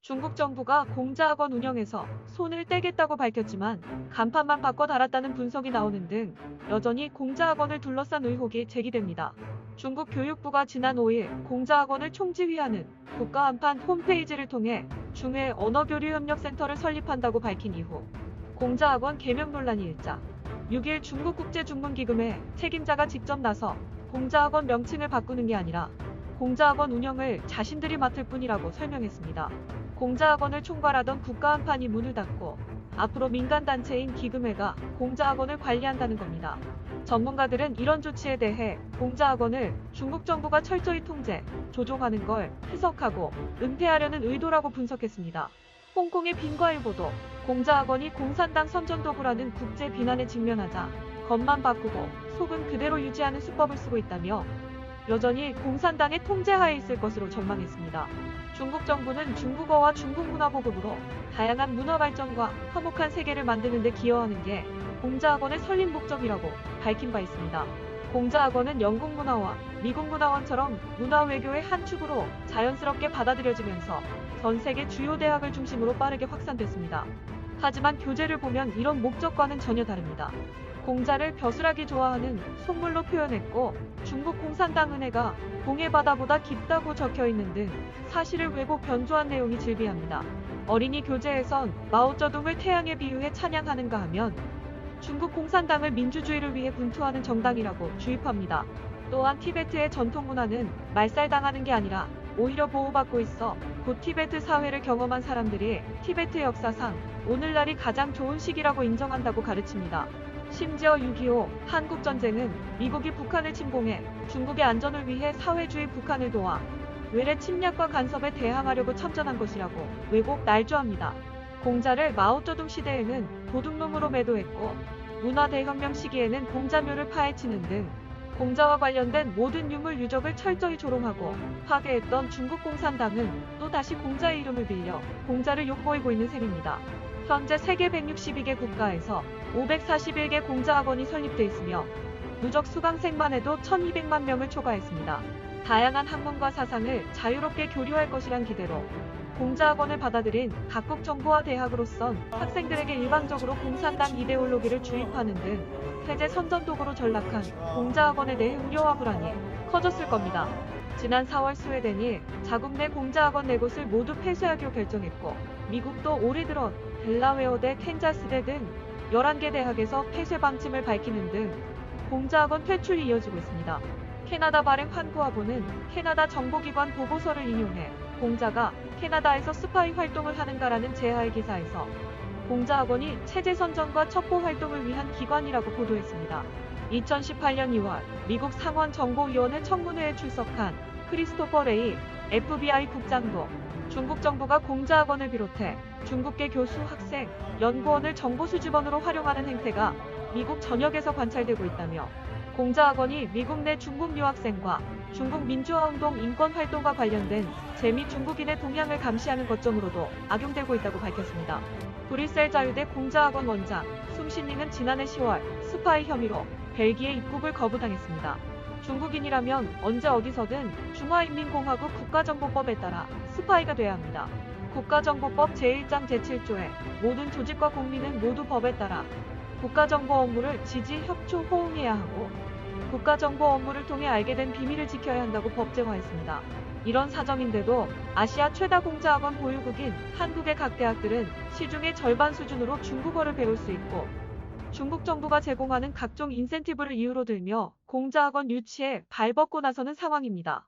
중국 정부가 공자학원 운영에서 손을 떼겠다고 밝혔지만 간판만 바꿔 달았다는 분석이 나오는 등 여전히 공자학원을 둘러싼 의혹이 제기됩니다. 중국 교육부가 지난 5일 공자학원을 총지휘하는 국가안판 홈페이지를 통해 중외 언어교류협력센터를 설립한다고 밝힌 이후 공자학원 개명 논란이 일자 6일 중국국제중문기금회 책임자가 직접 나서 공자학원 명칭을 바꾸는 게 아니라 공자학원 운영을 자신들이 맡을 뿐이라고 설명했습니다. 공자학원을 총괄하던 국가안판이 문을 닫고 앞으로 민간단체인 기금회가 공자학원을 관리한다는 겁니다. 전문가들은 이런 조치에 대해 공자학원을 중국 정부가 철저히 통제, 조종하는 걸 해석하고 은폐하려는 의도라고 분석했습니다. 홍콩의 빈과일보도 공자학원이 공산당 선전도구라는 국제 비난에 직면하자 겉만 바꾸고 속은 그대로 유지하는 수법을 쓰고 있다며 여전히 공산당의 통제하에 있을 것으로 전망했습니다. 중국 정부는 중국어와 중국 문화 보급으로 다양한 문화 발전과 화목한 세계를 만드는 데 기여하는 게 공자학원의 설립 목적이라고 밝힌 바 있습니다. 공자학원은 영국 문화와 미국 문화원처럼 문화 외교의 한 축으로 자연스럽게 받아들여지면서 전 세계 주요 대학을 중심으로 빠르게 확산됐습니다. 하지만 교재를 보면 이런 목적과는 전혀 다릅니다. 공자를 벼슬하기 좋아하는 속물로 표현했고 중국 공산당 은혜가 동해 바다보다 깊다고 적혀있는 등 사실을 왜곡 변조한 내용이 즐비합니다. 어린이 교재에선 마오쩌둥을 태양에 비유해 찬양하는가 하면 중국 공산당을 민주주의를 위해 분투하는 정당이라고 주입합니다. 또한 티베트의 전통 문화는 말살당하는 게 아니라 오히려 보호받고 있어 곧 티베트 사회를 경험한 사람들이 티베트 역사상 오늘날이 가장 좋은 시기라고 인정한다고 가르칩니다. 심지어 6.25 한국전쟁은 미국이 북한을 침공해 중국의 안전을 위해 사회주의 북한을 도와 외래 침략과 간섭에 대항하려고 참전한 것이라고 왜곡 날조합니다. 공자를 마오쩌둥 시대에는 도둑놈으로 매도했고 문화대혁명 시기에는 공자묘를 파헤치는 등 공자와 관련된 모든 유물 유적을 철저히 조롱하고 파괴했던 중국 공산당은 또 다시 공자의 이름을 빌려 공자를 욕보이고 있는 셈입니다. 현재 세계 162개 국가에서 541개 공자학원이 설립돼 있으며 누적 수강생만 해도 1200만 명을 초과했습니다. 다양한 학문과 사상을 자유롭게 교류할 것이란 기대로 공자학원을 받아들인 각국 정부와 대학으로선 학생들에게 일방적으로 공산당 이데올로기를 주입하는 등 세제 선전도구로 전락한 공자학원에 대해 우려와 불안이 커졌을 겁니다. 지난 4월 스웨덴이 자국 내 공자학원 4곳을 모두 폐쇄하기로 결정했고 미국도 올해 들어 델라웨어대, 캔자스대 등 11개 대학에서 폐쇄 방침을 밝히는 등 공자학원 퇴출이 이어지고 있습니다. 캐나다 발행 환구화보는 캐나다 정보기관 보고서를 인용해 공자가 캐나다에서 스파이 활동을 하는가라는 제하의 기사에서 공자학원이 체제 선전과 첩보 활동을 위한 기관이라고 보도했습니다. 2018년 2월 미국 상원 정보위원회 청문회에 출석한 크리스토퍼 레이 FBI 국장도 중국 정부가 공자학원을 비롯해 중국계 교수, 학생, 연구원을 정보 수집원으로 활용하는 행태가 미국 전역에서 관찰되고 있다며 공자학원이 미국 내 중국 유학생과 중국 민주화운동 인권활동과 관련된 재미 중국인의 동향을 감시하는 거점으로도 악용되고 있다고 밝혔습니다. 브뤼셀 자유대 공자학원 원장 숭신닝은 지난해 10월 스파이 혐의로 벨기에 입국을 거부당했습니다. 중국인이라면 언제 어디서든 중화인민공화국 국가정보법에 따라 스파이가 돼야 합니다. 국가정보법 제1장 제7조에 모든 조직과 국민은 모두 법에 따라 국가정보 업무를 지지, 협조, 호응해야 하고 국가정보 업무를 통해 알게 된 비밀을 지켜야 한다고 법제화했습니다. 이런 사정인데도 아시아 최다 공자학원 보유국인 한국의 각 대학들은 시중의 절반 수준으로 중국어를 배울 수 있고 중국 정부가 제공하는 각종 인센티브를 이유로 들며 공자학원 유치에 발벗고 나서는 상황입니다.